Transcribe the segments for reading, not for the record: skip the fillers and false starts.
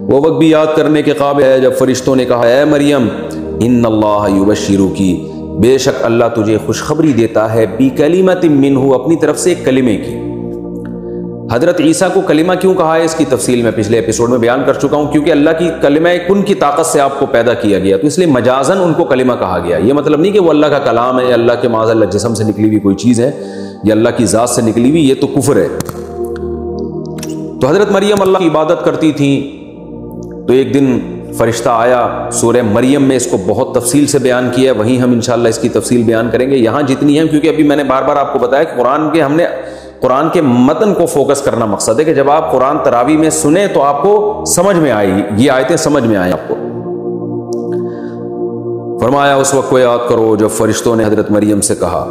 وہ وقت بھی یاد کرنے کے قابل ہے جب فرشتوں نے کہا اے مریم ان اللہ یبشرکی، بے شک اللہ تجھے خوشخبری دیتا ہے بکلمۃ منہ، اپنی طرف سے ایک کلمے کی۔ حضرت عیسیٰ کو کلمہ کیوں کہا ہے اس کی تفصیل میں پچھلے ایپیسوڈ میں بیان کر چکا ہوں، کیونکہ اللہ کی کلمہ کن کی طاقت سے آپ کو پیدا کیا گیا، تو اس لیے مجازن ان کو کلمہ کہا گیا۔ یہ مطلب نہیں کہ وہ اللہ کا کلام ہے یا اللہ کے معاذ اللہ جسم سے نکلی ہوئی کوئی چیز ہے یا اللہ کی ذات سے نکلی ہوئی، یہ تو کفر ہے۔ تو حضرت مریم اللہ کی عبادت کرتی تھیں، تو ایک دن فرشتہ آیا، سورہ مریم میں اس کو بہت تفصیل سے بیان کیا ہے، وہیں ہم انشاءاللہ اس کی تفصیل بیان کریں گے۔ یہاں جتنی ہیں، کیونکہ ابھی میں نے بار بار آپ کو بتایا کہ قرآن کے متن کو فوکس کرنا مقصد ہے کہ جب آپ قرآن تراویح میں سنیں تو آپ کو سمجھ میں آئے، یہ آیتیں سمجھ میں آئیں آپ کو۔ فرمایا اس وقت کو یاد کرو جب فرشتوں نے حضرت مریم سے کہا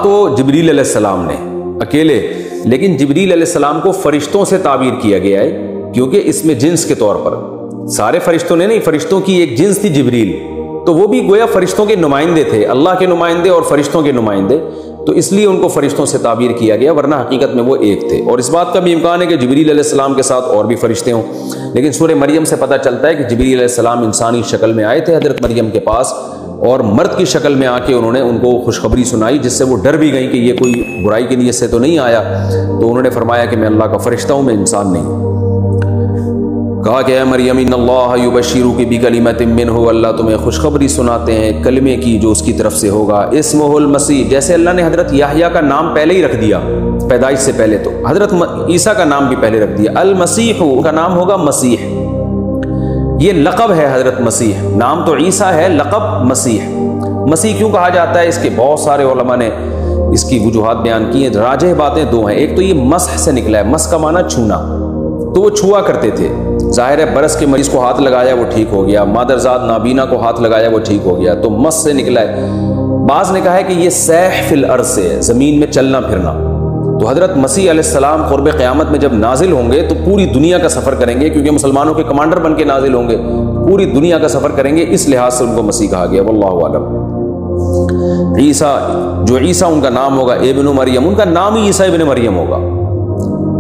تو جبریل علیہ السلام نے اکیلے، لیکن جبریل علیہ السلام کو فرشتوں سے تعبیر کیا گیا ہے کیونکہ اس میں جنس کے طور پر سارے فرشتوں نے نہیں، فرشتوں کی ایک جنس تھی جبریل، تو وہ بھی گویا فرشتوں کے نمائندے تھے، اللہ کے نمائندے اور فرشتوں کے نمائندے، تو اس لیے ان کو فرشتوں سے تعبیر کیا گیا، ورنہ حقیقت میں وہ ایک تھے۔ اور اس بات کا بھی امکان ہے کہ جبریل علیہ السلام کے ساتھ اور بھی فرشتے ہوں، لیکن سورہ مریم سے پتہ چلتا ہے کہ جبریل علیہ السلام انسانی شکل میں آئے تھے حضرت مریم کے پاس، اور مرد کی شکل میں آ کے انہوں نے ان کو خوشخبری سنائی، جس سے وہ ڈر بھی گئی کہ یہ کوئی برائی کی نیت سے تو نہیں آیا، تو انہوں نے فرمایا کہ میں اللہ کا فرشتہ ہوں، میں انسان نہیں۔ کہا کہ اے مریم ان اللہ یبشرک بکلمۃ منہ، اللہ تمہیں خوشخبری سناتے ہیں کلمے کی جو اس کی طرف سے ہوگا، اسمہ المسیح، جیسے اللہ نے حضرت یحییٰ کا نام پہلے ہی رکھ دیا پیدائش سے پہلے، تو حضرت عیسیٰ کا نام بھی پہلے رکھ دیا، المسیح، کا نام ہوگا مسیح، یہ لقب ہے حضرت مسیح، نام تو عیسیٰ ہے، لقب مسیح۔ مسیح کیوں کہا جاتا ہے، اس کے بہت سارے علماء نے اس کی وجوہات بیان کی ہیں، راجح باتیں دو ہیں۔ ایک تو یہ مسح سے نکلا ہے، مسح کا معنی چھونا، تو وہ چھوا کرتے تھے، ظاہر ہے برس کے مریض کو ہاتھ لگایا وہ ٹھیک ہو گیا، مادرزاد نابینا کو ہاتھ لگایا وہ ٹھیک ہو گیا، تو مس سے نکلا ہے۔ بعض نے کہا ہے کہ یہ سیح فی الارض سے ہے، زمین میں چلنا پھرنا، تو حضرت مسیح علیہ السلام قرب قیامت میں جب نازل ہوں گے تو پوری دنیا کا سفر کریں گے، کیونکہ مسلمانوں کے کمانڈر بن کے نازل ہوں گے، پوری دنیا کا سفر کریں گے، اس لحاظ سے ان کو مسیح کہا گیا، واللہ اعلم۔ عیسیٰ، جو عیسیٰ ان کا نام ہوگا ابن مریم، ان کا نام ہی عیسیٰ ابن مریم ہوگا۔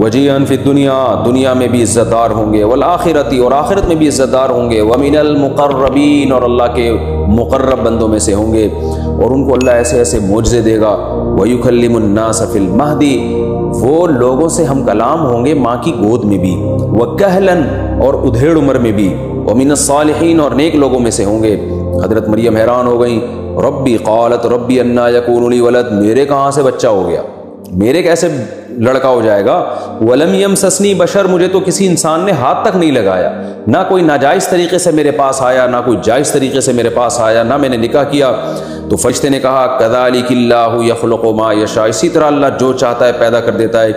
وجیہاً فی الدنیا، دنیا میں بھی عزت دار ہوں گے، والآخرتی، اور آخرت میں بھی عزت دار ہوں گے، ومن المقربین، اور اللہ کے مقرب بندوں میں سے ہوں گے، اور ان کو اللہ ایسے ایسے معجزے دے گا، ویکلم الناس فی المہدی، وہ لوگوں سے ہم کلام ہوں گے ماں کی گود میں بھی، وکہلاً، اور ادھیڑ عمر میں بھی، ومن الصالحین، اور نیک لوگوں میں سے ہوں گے۔ حضرت مریم حیران ہو گئیں، ربی قالت ربی انا یکون لی ولد، میرے کہاں سے بچہ ہو گیا، میرے کیسے لڑکا ہو جائے گا، ولم یمسسنی بشر، مجھے تو کسی انسان نے ہاتھ تک نہیں لگایا، نہ کوئی ناجائز طریقے سے میرے پاس آیا، نہ کوئی جائز طریقے سے میرے پاس آیا، نہ میں نے نکاح کیا۔ تو فرشتے نے کہا کذالک اللہ یخلق ما یشاء، اسی طرح اللہ جو چاہتا ہے پیدا کر دیتا ہے،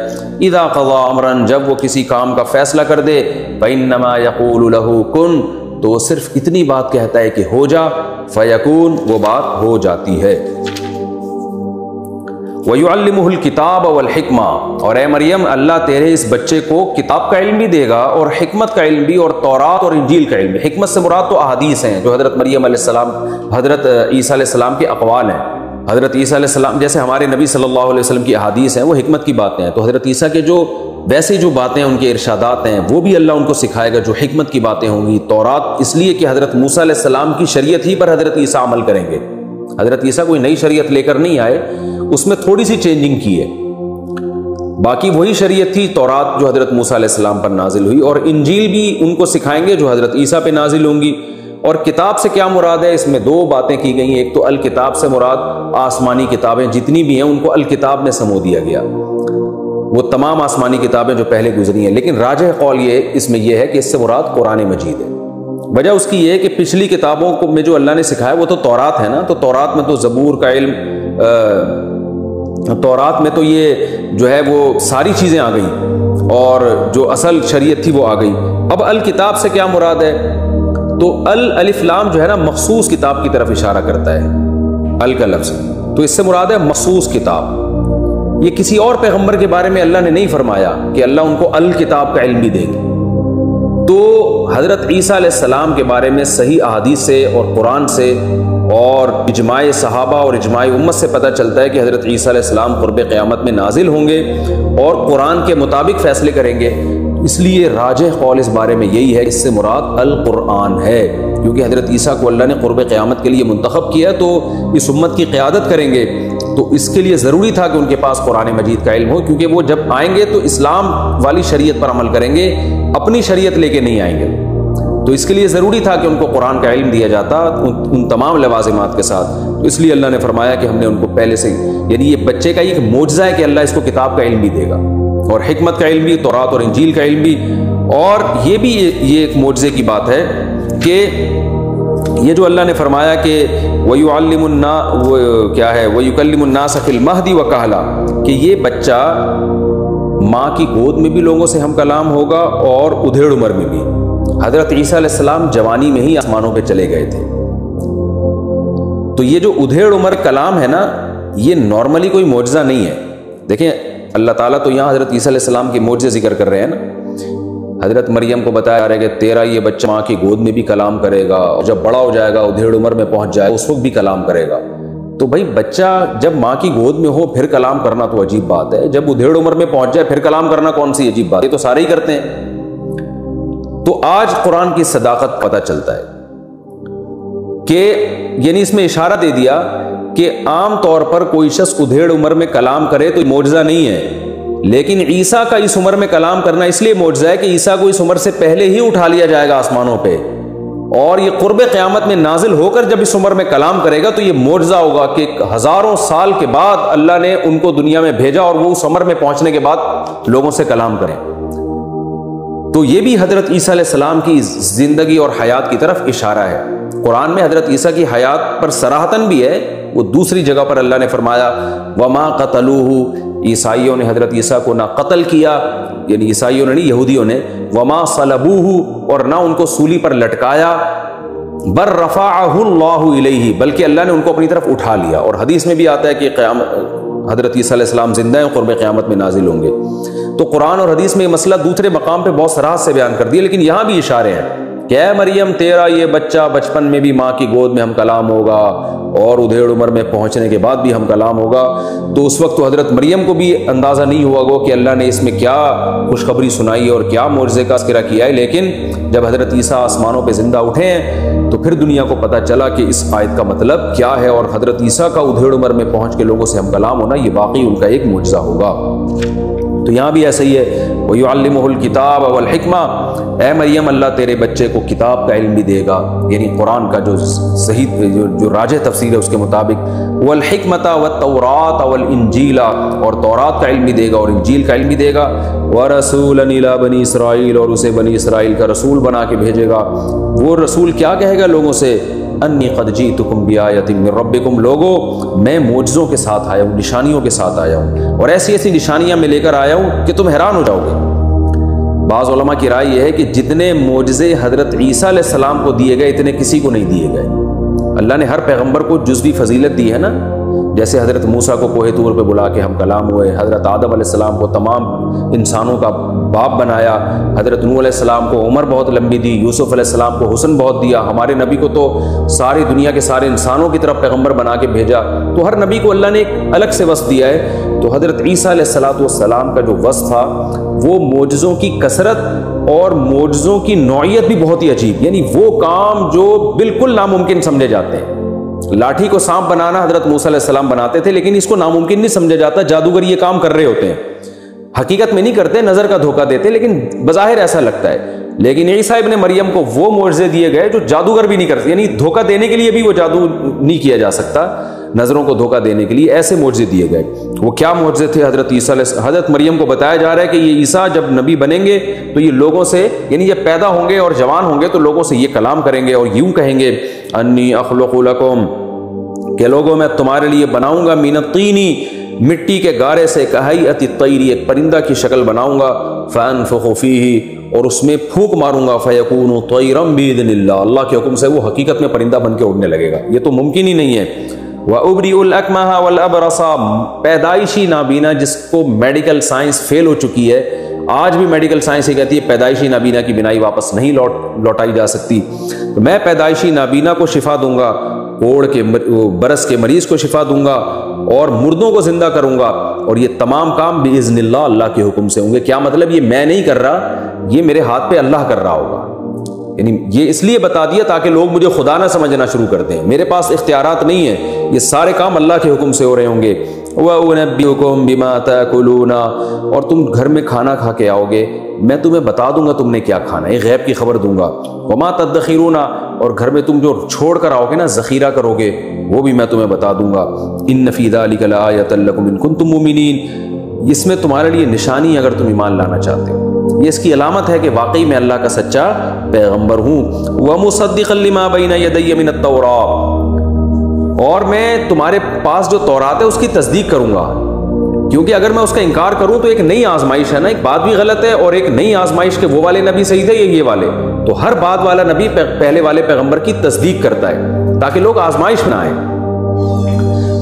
اذا قضى امرا، جب وہ کسی کام کا فیصلہ کر دے، فانما یقول له کن، تو وہ صرف اتنی بات کہتا ہے کہ ہو جا، فیکون، وہ بات ہو جاتی ہے۔ وَيُعَلِّمُهُ الْكِتَابَ وَالْحِكْمَةَ، اور اے مریم اللہ تیرے اس بچے کو کتاب کا علم بھی دے گا اور حکمت کا علم بھی، اور تورات اور انجیل کا علم بھی۔ حکمت سے مراد تو احادیث ہیں جو حضرت مریم علیہ السلام، حضرت عیسیٰ علیہ السلام کے اقوال ہیں۔ حضرت عیسیٰ علیہ السلام جیسے ہمارے نبی صلی اللہ علیہ وسلم کی احادیث ہیں، وہ حکمت کی باتیں ہیں، تو حضرت عیسیٰ کے جو ویسے جو باتیں ان کے ارشادات ہیں وہ بھی اللہ ان کو سکھائے گا، جو حکمت کی باتیں ہوں گی۔ تورات اس لیے کہ حضرت موسیٰ علیہ السلام کی شریعت ہی پر حضرت عیسیٰ عمل کریں گے، حضرت عیسیٰ کوئی نئی شریعت لے کر نہیں آئے، اس میں تھوڑی سی چینجنگ کی ہے، باقی وہی شریعت تھی تورات جو حضرت موسیٰ علیہ السلام پر نازل ہوئی، اور انجیل بھی ان کو سکھائیں گے جو حضرت عیسیٰ پہ نازل ہوں گی۔ اور کتاب سے کیا مراد ہے، اس میں دو باتیں کی گئی ہیں، ایک تو الکتاب سے مراد آسمانی کتابیں جتنی بھی ہیں ان کو الکتاب میں سمو دیا گیا، وہ تمام آسمانی کتابیں جو پہلے گزری ہیں، لیکن راجح قول یہ اس میں یہ ہے کہ اس سے مراد قرآن مجید ہے۔ وجہ اس کی یہ ہے کہ پچھلی کتابوں کو میں جو اللہ نے سکھایا وہ تو تورات ہے نا، تو تورات میں تو زبور کا علم، تورات میں تو یہ جو ہے وہ ساری چیزیں آ گئیں، اور جو اصل شریعت تھی وہ آ گئی۔ اب الکتاب سے کیا مراد ہے، تو الف لام جو ہے نا مخصوص کتاب کی طرف اشارہ کرتا ہے، ال کا لفظ، تو اس سے مراد ہے مخصوص کتاب۔ یہ کسی اور پیغمبر کے بارے میں اللہ نے نہیں فرمایا کہ اللہ ان کو الکتاب کا علم بھی دے گا۔ تو حضرت عیسیٰ علیہ السلام کے بارے میں صحیح احادیث سے اور قرآن سے اور اجماع صحابہ اور اجماع امت سے پتہ چلتا ہے کہ حضرت عیسیٰ علیہ السلام قرب قیامت میں نازل ہوں گے اور قرآن کے مطابق فیصلے کریں گے۔ اس لیے راجح قول اس بارے میں یہی ہے، اس سے مراد القرآن ہے، کیونکہ حضرت عیسیٰ کو اللہ نے قرب قیامت کے لیے منتخب کیا تو اس امت کی قیادت کریں گے، تو اس کے لیے ضروری تھا کہ ان کے پاس قرآن مجید کا علم ہو، کیونکہ وہ جب آئیں گے تو اسلام والی شریعت پر عمل کریں گے، اپنی شریعت لے کے نہیں آئیں گے، تو اس کے لیے ضروری تھا کہ ان کو قرآن کا علم دیا جاتا ان تمام لوازمات کے ساتھ۔ تو اس لیے اللہ نے فرمایا کہ ہم نے ان کو پہلے سے، یعنی یہ بچے کا ایک معجزہ ہے کہ اللہ اس کو کتاب کا علم بھی دے گا، اور حکمت کا علم بھی، تورات اور انجیل کا علم بھی، اور یہ بھی یہ ایک معجزے کی بات ہے کہ یہ جو اللہ نے فرمایا کہ وَيُعَلِّمُ النَّاسَ، وہ کیا ہے، وَيُكَلِّمُ النَّاسَ فِي الْمَهْدِ وَكَهْلًا، کہ یہ بچہ ماں کی گود میں بھی لوگوں سے ہم کلام ہوگا اور ادھیڑ عمر میں بھی۔ حضرت عیسیٰ علیہ السلام جوانی میں ہی آسمانوں پہ چلے گئے تھے، تو یہ جو ادھیڑ عمر کلام ہے نا، یہ نارملی کوئی معجزہ نہیں ہے۔ دیکھیں اللہ تعالیٰ تو یہاں حضرت عیسیٰ علیہ السلام کے معجزے ذکر کر رہے ہیں نا، حضرت مریم کو بتایا جا رہا ہے کہ تیرا یہ بچہ ماں کی گود میں بھی کلام کرے گا، اور جب بڑا ہو جائے گا، ادھیڑ عمر میں پہنچ جائے گا، اس وقت بھی کلام کرے گا۔ تو بھائی بچہ جب ماں کی گود میں ہو پھر کلام کرنا تو عجیب بات ہے، جب ادھیڑ عمر میں پہنچ جائے پھر کلام کرنا کون سی عجیب بات ہے، یہ تو سارے ہی کرتے ہیں۔ تو آج قرآن کی صداقت پتہ چلتا ہے کہ یعنی اس میں اشارہ دے دیا کہ عام طور پر کوئی شخص ادھیڑ عمر میں کلام کرے تو معجزہ نہیں ہے، لیکن عیسیٰ کا اس عمر میں کلام کرنا اس لیے معجزہ ہے کہ عیسیٰ کو اس عمر سے پہلے ہی اٹھا لیا جائے گا آسمانوں پہ، اور یہ قرب قیامت میں نازل ہو کر جب اس عمر میں کلام کرے گا تو یہ معجزہ ہوگا کہ ہزاروں سال کے بعد اللہ نے ان کو دنیا میں بھیجا اور وہ اس عمر میں پہنچنے کے بعد لوگوں سے کلام کریں۔ تو یہ بھی حضرت عیسیٰ علیہ السلام کی زندگی اور حیات کی طرف اشارہ ہے۔ قرآن میں حضرت عیسیٰ کی حیات پر صراحتاً بھی ہے، وہ دوسری جگہ پر اللہ نے فرمایا وَمَا قَتَلُوهُ، عیسائیوں نے حضرت عیسیٰ کو نہ قتل کیا، یعنی عیسائیوں نے نہیں، یہودیوں نے، وَمَا صَلَبُوهُ، اور نہ ان کو سولی پر لٹکایا، بَلْ رَفَعَهُ اللَّهُ إِلَيْهِ، بلکہ اللہ نے ان کو اپنی طرف اٹھا لیا۔ اور حدیث میں بھی آتا ہے کہ حضرت عیسیٰ علیہ السلام زندہ ہیں، قرب قیامت میں نازل ہوں گے۔ تو قرآن اور حدیث میں یہ مسئلہ دوسرے مقام پہ بہت صراحت سے بیان کر دیا، لیکن یہاں بھی اشارے ہیں کہ اے مریم تیرا یہ بچہ بچپن میں بھی ماں کی گود میں ہم کلام ہوگا، اور ادھیڑ عمر میں پہنچنے کے بعد بھی ہم کلام ہوگا۔ تو اس وقت تو حضرت مریم کو بھی اندازہ نہیں ہوا گو کہ اللہ نے اس میں کیا خوشخبری سنائی اور کیا معجزے کا تذکرہ کیا ہے، لیکن جب حضرت عیسیٰ آسمانوں پہ زندہ اٹھے ہیں تو پھر دنیا کو پتہ چلا کہ اس آیت کا مطلب کیا ہے، اور حضرت عیسیٰ کا ادھیڑ عمر میں پہنچ کے لوگوں سے ہم کلام ہونا یہ واقعی ان کا ایک معجزہ ہوگا۔ تو یہاں بھی ایسا ہی ہے، وَيُعَلِّمُهُ الْكِتَابَ وَالْحِكْمَةَ، اے مریم اللہ تیرے بچے کو کتاب کا علم بھی دے گا، یعنی قرآن کا جو صحیح جو راجح تفسیر ہے اس کے مطابق، وَالْحِكْمَةَ وَالتَّوْرَاةَ وَالْإِنْجِيلَ، اور تورات کا علم بھی دے گا اور انجیل کا علم بھی دے گا، وَرَسُولًا إِلَىٰ بَنِي إِسْرَائِيلَ، اور اسے بنی اسرائیل کا رسول بنا کے بھیجے گا۔ وہ رسول کیا کہے گا لوگوں سے، انی قد جئتکم بآیۃ من ربکم، لوگوں میں معجزوں کے ساتھ آیا ہوں، نشانیوں کے ساتھ آیا ہوں، اور ایسی ایسی نشانیاں میں لے کر آیا ہوں کہ تم حیران ہو جاؤ گے۔ بعض علماء کی رائے یہ ہے کہ جتنے معجزے حضرت عیسیٰ علیہ السلام کو دیے گئے اتنے کسی کو نہیں دیے گئے۔ اللہ نے ہر پیغمبر کو جزوی فضیلت دی ہے نا، جیسے حضرت موسیٰ کو کوہ طور پہ بلا کے ہم کلام ہوئے، حضرت آدم علیہ السلام کو تمام انسانوں کا باپ بنایا، حضرت نوح علیہ السلام کو عمر بہت لمبی دی، یوسف علیہ السلام کو حسن بہت دیا، ہمارے نبی کو تو ساری دنیا کے سارے انسانوں کی طرف پیغمبر بنا کے بھیجا۔ تو ہر نبی کو اللہ نے ایک الگ سے وصف دیا ہے۔ تو حضرت عیسیٰ علیہ السلام کا جو وصف تھا وہ معجزوں کی کثرت اور معجزوں کی نوعیت بھی بہت ہی عجیب، یعنی وہ کام جو بالکل ناممکن سمجھے جاتے ہیں۔ لاٹھی کو سانپ بنانا حضرت موسیٰ علیہ السلام بناتے تھے، لیکن اس کو ناممکن نہیں سمجھا جاتا، جادوگر یہ کام کر رہے ہوتے ہیں، حقیقت میں نہیں کرتے، نظر کا دھوکہ دیتے، لیکن بظاہر ایسا لگتا ہے۔ لیکن عیسیٰ ابن مریم کو وہ معجزے دیے گئے جو جادوگر بھی نہیں کرتے، یعنی دھوکہ دینے کے لیے بھی وہ جادو نہیں کیا جا سکتا، نظروں کو دھوکہ دینے کے لیے ایسے معجزے دیے گئے۔ وہ کیا معجزے تھے؟ حضرت مریم کو بتایا جا رہا ہے کہ یہ عیسیٰ جب نبی بنیں گے تو یہ لوگوں سے، یعنی جب پیدا ہوں گے اور جوان ہوں گے تو لوگوں سے یہ کلام کریں گے اور یوں کہیں گے انی اخلق لکم، کہ لوگوں میں تمہارے لیے بناؤں گا من الطین، مٹی کے گارے سے، کہیئۃ الطیر، ایک پرندہ کی شکل بناؤں گا، فانفخ فیہ، اور اس میں پھونک ماروں گا، فیکون طیرا باذن اللہ، اللہ کے حکم سے وہ حقیقت میں پرندہ بن کے اڑنے لگے گا۔ یہ تو ممکن ہی نہیں ہے۔ وَأُبْرِئُ الْأَكْمَحَ وَالْأَبْرَصَ، پیدائشی نابینا جس کو میڈیکل سائنس فیل ہو چکی ہے، آج بھی میڈیکل سائنس یہ کہتی ہے پیدائشی نابینا کی بینائی واپس نہیں لوٹائی جا سکتی، تو میں پیدائشی نابینا کو شفا دوں گا، کوڑ کے برس کے مریض کو شفا دوں گا، اور مردوں کو زندہ کروں گا، اور یہ تمام کام باذن اللہ، اللہ کے حکم سے ہوں گے۔ کیا مطلب؟ یہ میں نہیں کر رہا، یہ میرے ہاتھ پہ اللہ کر رہا ہوگا۔ یعنی یہ اس لیے بتا دیا تاکہ لوگ مجھے خدا نہ سمجھنا شروع کر دیں، میرے پاس اختیارات نہیں ہیں، یہ سارے کام اللہ کے حکم سے ہو رہے ہوں گے۔ وَأُنَبِّئُكُم بِمَا تَأْكُلُونَ، اور تم گھر میں کھانا کھا کے آؤ گے، میں تمہیں بتا دوں گا تم نے کیا کھانا ہے، غیب کی خبر دوں گا۔ وَمَا تَدَّخِرُونَ، اور گھر میں تم جو چھوڑ کر آؤ گے نا، ذخیرہ کرو گے، وہ بھی میں تمہیں بتا دوں گا۔ إِنَّ فِي ذَلِكَ لَآيَةً لَكُمْ إِن كُنتُم مُؤْمِنِينَ، اس میں تمہارے لیے نشانی اگر تم ایمان لانا چاہتے ہو، یہ اس کی علامت ہے کہ واقعی میں اللہ کا سچا پیغمبر ہوں۔ وَمُصَدِّقًا لِمَا بَيْنَ يَدَيَّ مِنَ التَّوْرَاةِ، اور میں تمہارے پاس جو تورات ہے اس کی تصدیق کروں گا، کیونکہ اگر میں اس کا انکار کروں تو ایک نئی آزمائش ہے نا، ایک بات بھی غلط ہے، اور ایک نئی آزمائش کے وہ والے نبی صحیح تھے یا یہ والے، تو ہر بات والا نبی پہلے والے پیغمبر کی تصدیق کرتا ہے تاکہ لوگ آزمائش میں آئیں۔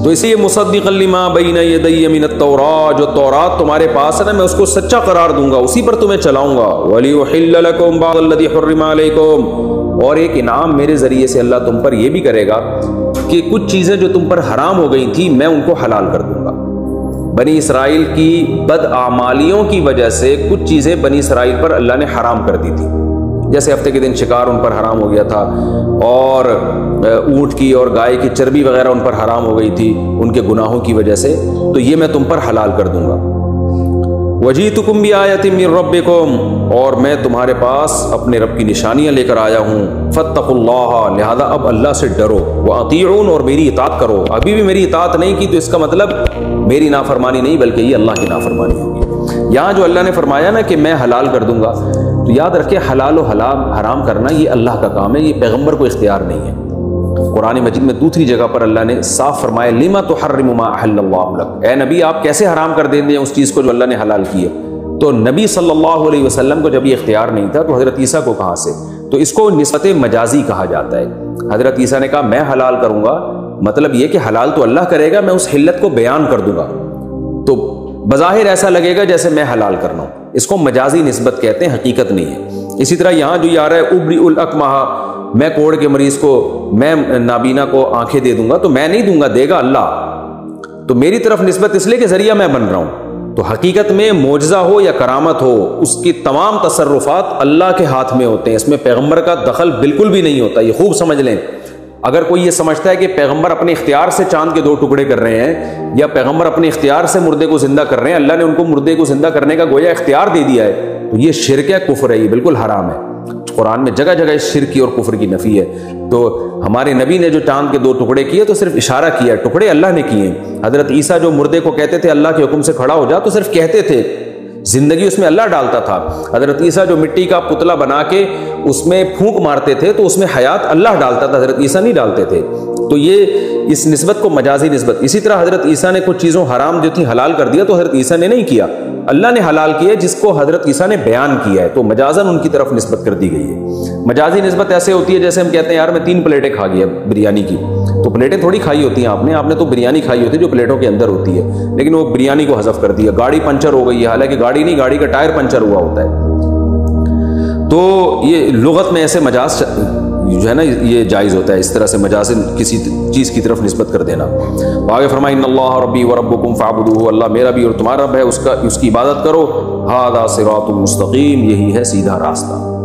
تو اسی لیے مصدقا لما بین یدی من التوراۃ، جو تورات تمہارے پاس ہے نا، میں اس کو سچا قرار دوں گا، اسی پر تمہیں چلاؤں گا۔ ولیحل لکم بعض الذی حرم علیکم، اور ایک انعام میرے ذریعے سے اللہ تم پر یہ بھی کرے گا کہ کچھ چیزیں جو تم پر حرام ہو گئی تھی میں ان کو حلال کر دوں گا۔ بنی اسرائیل کی بدعمالیوں کی وجہ سے کچھ چیزیں بنی اسرائیل پر اللہ نے حرام کر دی تھی، جیسے ہفتے کے دن شکار ان پر حرام ہو گیا تھا، اور اونٹ کی اور گائے کی چربی وغیرہ ان پر حرام ہو گئی تھی ان کے گناہوں کی وجہ سے، تو یہ میں تم پر حلال کر دوں گا۔ وجیتکم بآیۃ من ربکم، اور میں تمہارے پاس اپنے رب کی نشانیاں لے کر آیا ہوں۔ فاتقوا اللہ، لہذا اب اللہ سے ڈرو۔ واطیعون، اور میری اطاعت کرو۔ ابھی بھی میری اطاعت نہیں کی تو اس کا مطلب میری نافرمانی نہیں بلکہ یہ اللہ کی نافرمانی ہوگی۔ یہاں جو اللہ نے فرمایا نا کہ میں حلال کر دوں گا، تو یاد رکھے حلال و حرام کرنا یہ اللہ کا کام ہے، یہ پیغمبر کو اختیار نہیں ہے۔ قرآن مجید میں دوسری جگہ پر اللہ نے صاف فرمایا لما تحرم ما احل اللہ لک، اے نبی آپ کیسے حرام کر دیں گے اس چیز کو جو اللہ نے حلال کی ہے۔ تو نبی صلی اللہ علیہ وسلم کو جب یہ اختیار نہیں تھا تو حضرت عیسیٰ کو کہاں سے؟ تو اس کو نسبت مجازی کہا جاتا ہے۔ حضرت عیسیٰ نے کہا میں حلال کروں گا، مطلب یہ کہ حلال تو اللہ کرے گا، میں اس حلت کو بیان کر دوں گا، تو بظاہر ایسا لگے گا جیسے میں حلال کرنا ہوں، اس کو مجازی نسبت کہتے ہیں، حقیقت نہیں ہے۔ اسی طرح یہاں جو یہ آ رہا ہے ابری الاکمہ، میں کوڑ کے مریض کو، میں نابینا کو آنکھیں دے دوں گا، تو میں نہیں دوں گا، دے گا اللہ، تو میری طرف نسبت اس لیے کہ ذریعہ میں بن رہا ہوں۔ تو حقیقت میں معجزہ ہو یا کرامت ہو، اس کی تمام تصرفات اللہ کے ہاتھ میں ہوتے ہیں، اس میں پیغمبر کا دخل بالکل بھی نہیں ہوتا، یہ خوب سمجھ لیں۔ اگر کوئی یہ سمجھتا ہے کہ پیغمبر اپنے اختیار سے چاند کے 2 ٹکڑے کر رہے ہیں، یا پیغمبر اپنے اختیار سے مردے کو زندہ کر رہے ہیں، اللہ نے ان کو مردے کو زندہ کرنے کا گویا اختیار دے دیا ہے، تو یہ شرک ہے، کفر ہے، یہ بالکل حرام ہے۔ قرآن میں جگہ جگہ اس شرک کی اور کفر کی نفی ہے۔ تو ہمارے نبی نے جو چاند کے 2 ٹکڑے کیے تو صرف اشارہ کیا ہے، ٹکڑے اللہ نے کیے۔ حضرت عیسیٰ جو مردے کو کہتے تھے اللہ کے حکم سے کھڑا ہو جا، تو صرف کہتے تھے، زندگی اس میں اللہ ڈالتا تھا۔ حضرت عیسیٰ جو مٹی کا پتلا بنا کے اس میں پھونک مارتے تھے تو اس میں حیات اللہ ڈالتا تھا، حضرت عیسیٰ نہیں ڈالتے تھے۔ تو یہ اس نسبت کو مجازی نسبت۔ اسی طرح حضرت عیسیٰ نے کچھ چیزوں حرام جو تھی حلال کر دیا، تو حضرت عیسیٰ نے نہیں کیا، اللہ نے حلال کیا جس کو حضرت عیسیٰ نے بیان کیا ہے، تو مجازاً ان کی طرف نسبت کر دی گئی ہے۔ مجازی نسبت ایسے ہوتی ہے جیسے ہم کہتے ہیں یار میں 3 پلیٹیں کھا گیا بریانی کی، تو پلیٹیں تھوڑی کھائی ہوتی ہیں آپ نے تو بریانی کھائی ہوتی ہے جو پلیٹوں کے اندر ہوتی ہے، لیکن وہ بریانی کو حذف کر دیا۔ گاڑی پنچر ہو گئی ہے، حالانکہ گاڑی نہیں، گاڑی کا ٹائر پنچر ہوا ہوتا ہے۔ تو یہ لغت میں ایسے مجاز جو ہے نا یہ جائز ہوتا ہے، اس طرح سے مجاز کسی چیز کی طرف نسبت کر دینا۔ آگے فرمائے ان اللہ ربی وربکم فاعبدوہ، اللہ میرا بھی اور تمہارا رب ہے، اس کی عبادت کرو۔ ھذا صراط مستقیم، یہی ہے سیدھا راستہ۔